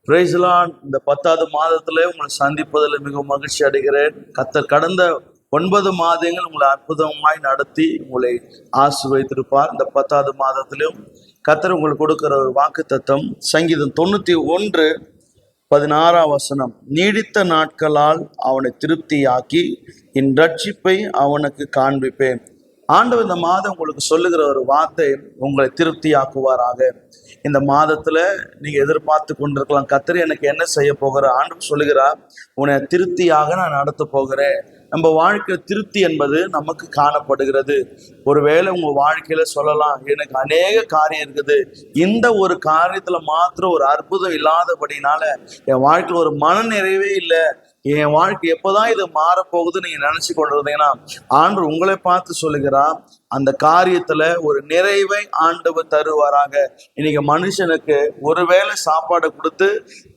Praise the Lord. இந்த 10வது மாதத்துல உங்களை சந்திப்பதில் மிகவும் மகிழ்ச்சி அடைகிறேன். கர்த்தர் கடந்த 9 மாதங்கள் உங்களை அற்புதமாய் நடத்தி உங்களை ஆசீர்வதித்திருப்பார். இந்த 10வது மாதத்திலும் கர்த்தர் உங்களுக்கு கொடுக்கிற ஒரு வாக்குத்தத்தம் சங்கீதம் 91:16 நீடித்த நாட்களால் அவனை திருப்தியாக்கி என் ரட்சிப்பை அவனுக்கு காண்பிப்பேன். ஆண்டவர் இந்த மாதம் உங்களுக்கு சொல்லுகிற ஒரு வார்த்தை உங்களை திருப்தியாக்குவாராக. இந்த மாதத்துல நீங்க எதிர்பார்த்து கொண்டிருக்கலாம், கர்த்தர் எனக்கு என்ன செய்ய போகிற? ஆண்டவர் சொல்லுகிறார், உன்னை திருப்தியாக நான் நடத்த போகிறேன். நம்ம வாழ்க்கை திருப்தி என்பது நமக்கு காணப்படுகிறது. ஒருவேளை உங்க வாழ்க்கையில சொல்லலாம், எனக்கு அநேக காரியம் இருக்குது, இந்த ஒரு காரியத்துல மாத்திரம் ஒரு அற்புதம் இல்லாதபடினால என் வாழ்க்கையில் ஒரு மன நிறைவே இல்லை, என் வாழ்க்கை எப்போதான் இது மாறப்போகுது நீங்க நினைச்சு கொண்டிருந்தீங்கன்னா ஆண்டவர் உங்களை பார்த்து சொல்லுகிறார், அந்த காரியத்துல ஒரு நிறைவை ஆண்டவர் தருவாராக. இன்னைக்கு மனுஷனுக்கு ஒருவேளை சாப்பாடை கொடுத்து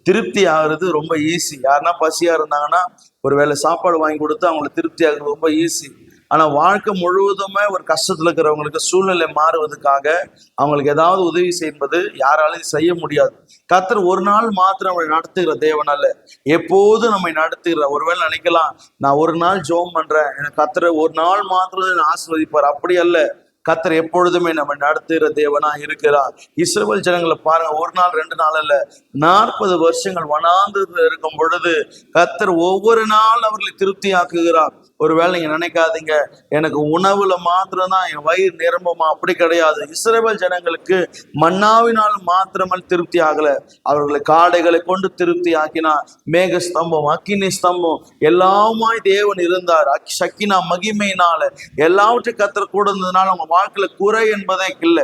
திருப்தி ஆகுறது ரொம்ப ஈஸி. யாருன்னா பசியா இருந்தாங்கன்னா ஒரு வேளை சாப்பாடு வாங்கி கொடுத்து அவங்களை திருப்தி ஆகுறது ரொம்ப ஈஸி. ஆனா வாழ்க்கை முழுவதுமே ஒரு கஷ்டத்துல இருக்கிறவங்களுக்கு சூழ்நிலை மாறுவதற்காக அவங்களுக்கு ஏதாவது உதவி செய்வது யாராலையும் செய்ய முடியாது. கர்த்தர் ஒரு நாள் மாத்திரம் நம்மளை நடத்துகிற தேவன் அல்ல, எப்போதும் நம்மை நடத்துகிற. ஒருவேளை நினைக்கலாம், நான் ஒரு நாள் ஜெபம் பண்றேன், எனக்கு கர்த்தர் ஒரு நாள் மாத்திரம் ஆசீர்வதிப்பார். அப்படி அல்ல, கர்த்தர் எப்பொழுதுமே நம்ம நடத்துகிற தேவனா இருக்கிறார். இஸ்ரவேல் ஜனங்களை பாருங்க, ஒரு நாள் 2 நாள் அல்ல, 40 வருஷங்கள் வனாந்திரத்தில் இருக்கும் பொழுது கர்த்தர் ஒவ்வொரு நாள் அவர்களை திருப்தி ஆக்குகிறார். ஒருவேளை நீங்க நினைக்காதீங்க, எனக்கு உணவுல மாத்திரம்தான் என் வயிறு நிரம்புமா, அப்படி கிடையாது. இஸ்ரவேல் ஜனங்களுக்கு மன்னாவினால் மாத்திரமல் திருப்தி ஆகல, அவர்களை காடைகளை கொண்டு திருப்தி ஆக்கினார். மேக ஸ்தம்பம், அக்கினி ஸ்தம்பம் எல்லாமாய் தேவன் இருந்தார். சக்கினா மகிமையினால எல்லாவற்றையும் கர்த்தர் கூட இருந்ததுனால அவங்க வாழ்க்கையில குறை என்பதே இல்லை.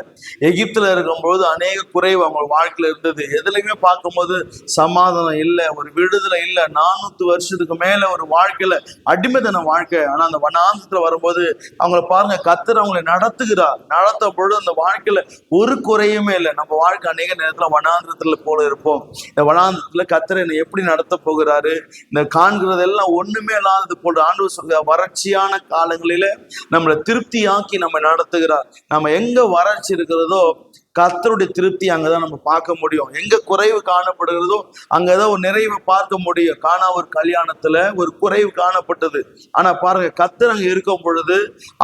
எகிப்துல இருக்கும்போது அநேக குறைவு அவங்க வாழ்க்கையில இருந்தது. எதுலையுமே பார்க்கும்போது சமாதானம் இல்லை, ஒரு விடுதலை இல்லை. 400 வருஷத்துக்கு மேல ஒரு வாழ்க்கையில அடிமைத்தன வாழ்க்கை. ஆனா அந்த வனாந்திரத்துல வரும்போது அவங்கள பாருங்க, கர்த்தர் அவங்களை நடத்துகிறார். நடத்த பொழுது அந்த வாழ்க்கையில ஒரு குறையுமே இல்லை. நம்ம வாழ்க்கை அநேக நேரத்துல வனாந்திரத்துல போல இருப்போம். இந்த வனாந்திரத்துல கர்த்தர் என்னை எப்படி நடத்த போகிறாரு, இந்த காண்கிறதெல்லாம் ஒண்ணுமே இல்லாதது போல ஆண்டவர் சொல்ற வறட்சியான காலங்களில நம்மளை திருப்தியாக்கி நம்ம நடத்துகிறார். நம்ம எங்க வறட்சி இருக்கிறதோ கர்த்தருடைய திருப்தி அங்கதான் நம்ம பார்க்க முடியும். எங்க குறைவு காணப்படுகிறதோ அங்கதான் ஒரு நிறைவை பார்க்க முடியும். ஒரு கல்யாணத்துல ஒரு குறைவு காணப்பட்டது, ஆனா பாருங்க, கர்த்தர் அங்க இருக்கும் பொழுது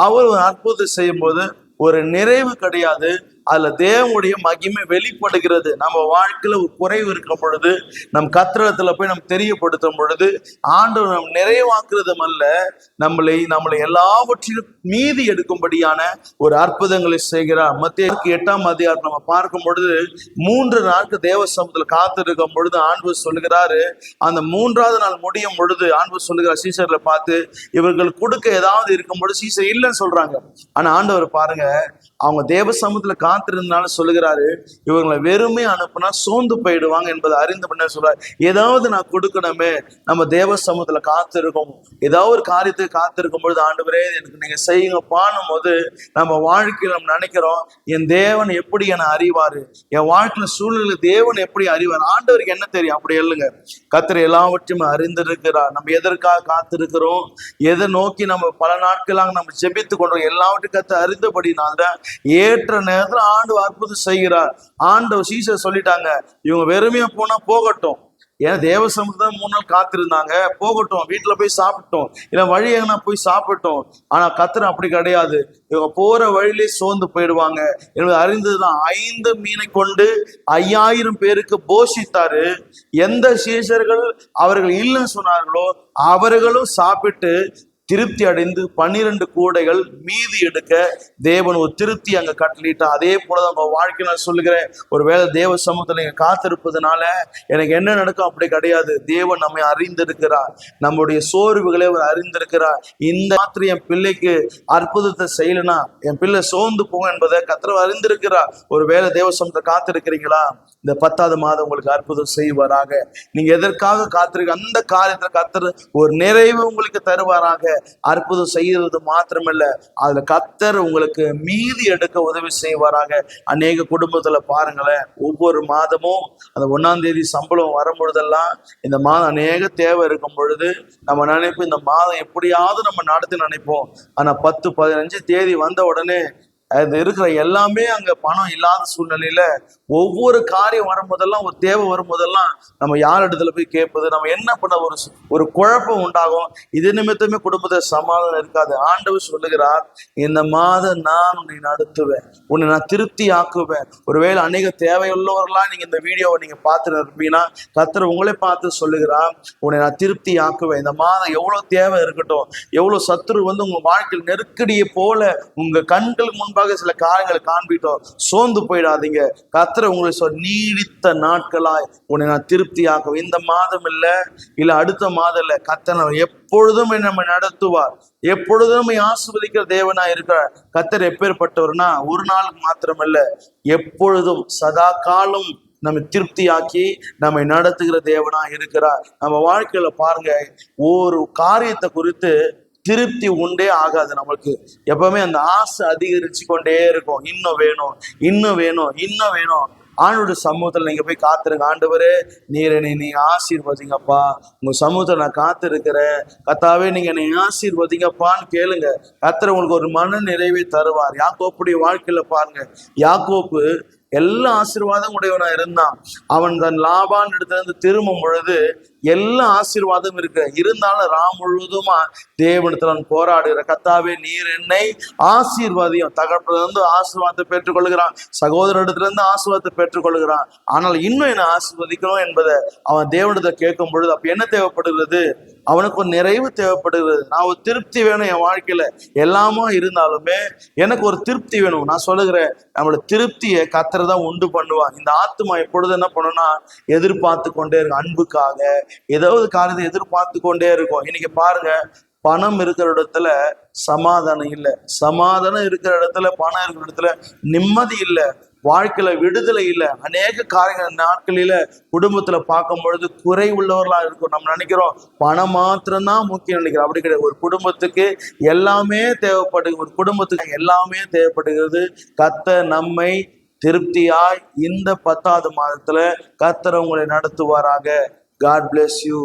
அவர் ஒரு அற்புதம் செய்யும் போது ஒரு நிறைவு கிடையாது, அதுல தேவனுடைய மகிமை வெளிப்படுகிறது. நம்ம வாழ்க்கையில ஒரு குறைவு இருக்கும் பொழுது நம் கர்த்தரிடத்துல போய் நம்ம தெரியப்படுத்தும் பொழுது ஆண்டவர் நம்ம நிறைவாக்குறதும் அல்ல, நம்மளை எல்லாவற்றிலும் மீதி எடுக்கும்படியான ஒரு அற்புதங்களை செய்கிறார். மத்தேயு 8ஆம் அதிகாரம் நம்ம பார்க்கும் பொழுது 3 நாட்கள் தேவ சமூகத்துல காத்திருக்கும் பொழுது ஆண்டவர் சொல்லுகிறாரு, அந்த 3ஆவது நாள் முடியும் பொழுது ஆண்டவர் சொல்லுகிறார் சீசர்களை பார்த்து, இவர்கள் கொடுக்க ஏதாவது இருக்கும் பொழுது சீசர் இல்லைன்னு சொல்றாங்க. ஆனா ஆண்டவர் பாருங்க, அவங்க தேவ சமூகத்துல காத்திருந்தாலும் சொல்லுகிறாரு, இவங்களை வெறுமே அனுப்புனா சோர்ந்து போயிடுவாங்க என்பதை அறிந்து பண்ண சொல்றாரு. ஏதாவது நான் கொடுக்கணுமே, நம்ம தேவ சமூகத்துல காத்திருக்கோம், ஏதாவது ஒரு காரியத்துக்கு காத்திருக்கும் பொழுது ஆண்டவரே எனக்கு நீங்க செய்யுங்க பாடும் போது நம்ம வாழ்க்கையில நம்ம நினைக்கிறோம், என் தேவன் எப்படி என்னை அறிவாரு, என் வாழ்க்கையில சூழ்நிலை தேவன் எப்படி அறிவார், ஆண்டவருக்கு என்ன தெரியும்? அப்படி இல்லைங்க, கர்த்தர் எல்லாவற்றையும் அறிந்திருக்கிறார். நம்ம எதற்காக காத்திருக்கிறோம், எதை நோக்கி நம்ம பல நாட்களாக நம்ம ஜெபித்து கொண்டோம், எல்லாவற்றையும் கர்த்தர் அறிந்தபடினால்தான் ஏற்ற நேரத்துல ஆண்டு அற்புதம் செய்கிறார். ஆண்டவர் சீசர் சொல்லிட்டாங்க, இவங்க வெறுமையா போனா போகட்டும், ஏன்னா தேவ சமூகத்தான் 3 நாள் காத்திருந்தாங்க, போகட்டும், வீட்டுல போய் சாப்பிட்டோம், இல்ல வழி எங்கன்னா போய் சாப்பிட்டோம். ஆனா கர்த்தர் அப்படி கிடையாது, இவங்க போற வழியிலே சோர்ந்து போயிடுவாங்க என்பது அறிந்ததுதான் 5 மீனை கொண்டு 5000 பேருக்கு போஷித்தாரு. எந்த சீஷர்கள் அவர்கள் இல்லைன்னு சொன்னார்களோ அவர்களும் சாப்பிட்டு திருப்தி அடைந்து 12 கூடைகள் மீதி எடுக்க தேவன் ஒரு திருப்தி அங்க கட்டளிட்டா. அதே போலதான் உங்க வாழ்க்கை நான் சொல்லுகிறேன், ஒரு வேளை தேவ சமூகத்துல நீங்க காத்திருப்பதுனால எனக்கு என்ன நடக்கும் அப்படி கிடையாது. தேவன் நம்மை அறிந்திருக்கிறார், நம்முடைய சோர்வுகளை அவர் அறிந்திருக்கிறார். இந்த மாத்திரம் என் பிள்ளைக்கு அற்புதத்தை செய்யலனா என் பிள்ளை சோர்ந்து போகும் என்பதை கர்த்தர் அறிந்திருக்கிறார். ஒரு வேளை தேவ சமூகத்தை காத்திருக்கிறீங்களா? இந்த 10வது மாதம் உங்களுக்கு அற்புதம் செய்வாராக. நீங்க எதற்காக காத்திருக்க அந்த காரியத்துல கர்த்தர் ஒரு நிறைவு உங்களுக்கு தருவாராக. அற்புதம் செய்யறது மாத்திரமல்ல, அதுல கர்த்தர் உங்களுக்கு மீதி எடுக்க உதவி செய்வாராக. அநேக குடும்பத்துல பாருங்களேன், ஒவ்வொரு மாதமும் அந்த 1ஆம் தேதி சம்பளம் வரும் பொழுதெல்லாம் இந்த மாதம் அநேக தேவை இருக்கும் பொழுது நம்ம நினைப்போம், இந்த மாதம் எப்படியாவது நம்ம நடத்தி நினைப்போம். ஆனா 10, 15 தேதி வந்த உடனே அது இருக்கிற எல்லாமே அங்க பணம் இல்லாத சூழ்நிலையில ஒவ்வொரு காரியம் வரும்போதெல்லாம், ஒரு தேவை வரும்போதெல்லாம் நம்ம யார் இடத்துல போய் கேட்பது, நம்ம என்ன பண்ண, ஒரு குழப்பம் உண்டாகும். இது நிமித்தமே குடும்பத்தை சமாதானம் இருக்காது. ஆண்டவர் சொல்லுகிறார், இந்த மாதம் நான் உன்னை நடத்துவேன், உன்னை நான் திருப்தி ஆக்குவேன். ஒருவேளை அநேக தேவையுள்ளவர்களா நீங்க இந்த வீடியோவை நீங்க பார்த்து இருப்பீங்கன்னா, கர்த்தர் உங்களை பார்த்து சொல்லுகிறார், உன்னை நான் திருப்தி ஆக்குவேன். இந்த மாதம் எவ்வளவு தேவை இருக்கட்டும், எவ்வளவு சத்துரு உங்க வாழ்க்கையில் நெருக்கடியை போல உங்க கண்களுக்கு முன்பாக சில காரியங்களை காண்பிட்டோம், சோர்ந்து போயிடாதீங்க. கர்த்தர் உங்களை நீடித்த நாட்களாய் உன்னை நான் திருப்தி ஆக்குவேன். இந்த மாதம் இல்ல அடுத்த மாதம் இல்ல, கர்த்தர் எப்பொழுதும் நம்ம நடத்துவார், எப்பொழுதும் ஆசீர்வதிக்கிற தேவனா இருக்கிறார். கர்த்தர் எப்பேற்பட்டவர்னா, ஒரு நாளுக்கு மாத்திரமல்ல, எப்பொழுதும் சதா காலம் நம்ம திருப்தியாக்கி நம்மை நடத்துகிற தேவனா இருக்கிறார். நம்ம வாழ்க்கையில பாருங்க, ஒரு காரியத்தை குறித்து திருப்தி உண்டே ஆகாது. நம்மளுக்கு எப்பவுமே அந்த ஆசை அதிகரிச்சு கொண்டே இருக்கும். இன்னும் வேணும், இன்னும் வேணும், இன்னும் வேணும். ஆண்டோட சமூகத்துல நீங்க போய் காத்திருங்க. ஆண்டவரே, நீங்க ஆசீர்வதிங்கப்பா, உங்க சமூகத்துல நான் காத்திருக்கிறேன். கர்த்தாவே, நீங்க என்னை ஆசீர்வதிங்கப்பான்னு கேளுங்க. கர்த்தர் உங்களுக்கு ஒரு மன நிறைவை தருவார். யாக்கோப்புடைய வாழ்க்கையில பாருங்க, யாக்கோப்பு எல்லா ஆசீர்வாதம் உடையவனா இருந்தான். அவன் தன் லாபான் இடத்துல இருந்து திரும்பும் பொழுது எல்லா ஆசீர்வாதம் இருக்கு. இருந்தாலும் ராம் முழுவதுமா தேவனிடத்துல போராடுகிற, கர்த்தாவே நீர் என்னை ஆசீர்வாதியும். தகப்பல இருந்து ஆசீர்வாதத்தை பெற்றுக்கொள்கிறான், சகோதரிடத்துல இருந்து ஆசீர்வாதத்தை பெற்றுக்கொள்கிறான். ஆனால் இன்னும் என்ன ஆசீர்வதிக்கணும் என்பதை அவன் தேவனிடத்தை கேட்கும் பொழுது அப்ப என்ன தேவைப்படுகிறது? அவனுக்கு ஒரு நிறைவு தேவைப்படுகிறது. நான் ஒரு திருப்தி வேணும் என் வாழ்க்கையில. எல்லாமா இருந்தாலுமே எனக்கு ஒரு திருப்தி வேணும். நான் சொல்லுகிறேன், நம்மளோட திருப்தியை கர்த்தர் தான் உண்டு பண்ணுவான். இந்த ஆத்துமா எப்பொழுது என்ன பண்ணுன்னா, எதிர்பார்த்து கொண்டே இருக்கும். அன்புக்காக ஏதாவது காரியத்தை எதிர்பார்த்து கொண்டே இருக்கும். இன்னைக்கு பாருங்க, பணம் இருக்கிற இடத்துல சமாதானம் இல்லை, சமாதானம் இருக்கிற இடத்துல, பணம் இருக்கிற இடத்துல நிம்மதி இல்லை, வாழ்க்கையில விடுதலை இல்லை. அநேக காரியங்கள் நாட்களில குடும்பத்துல பார்க்கும் பொழுது குறை உள்ளவர்களா இருக்கும். நம்ம நினைக்கிறோம் பணம் மாத்திரம்தான் முக்கியம் நினைக்கிறோம். அப்படி கிடையாது. ஒரு குடும்பத்துக்கு எல்லாமே தேவைப்படுகிறது. ஒரு குடும்பத்துக்கு எல்லாமே தேவைப்படுகிறது. கர்த்தர் நம்மை திருப்தியாய் இந்த 10வது மாதத்துல கர்த்தர் உங்களை நடத்துவாராக. God bless you.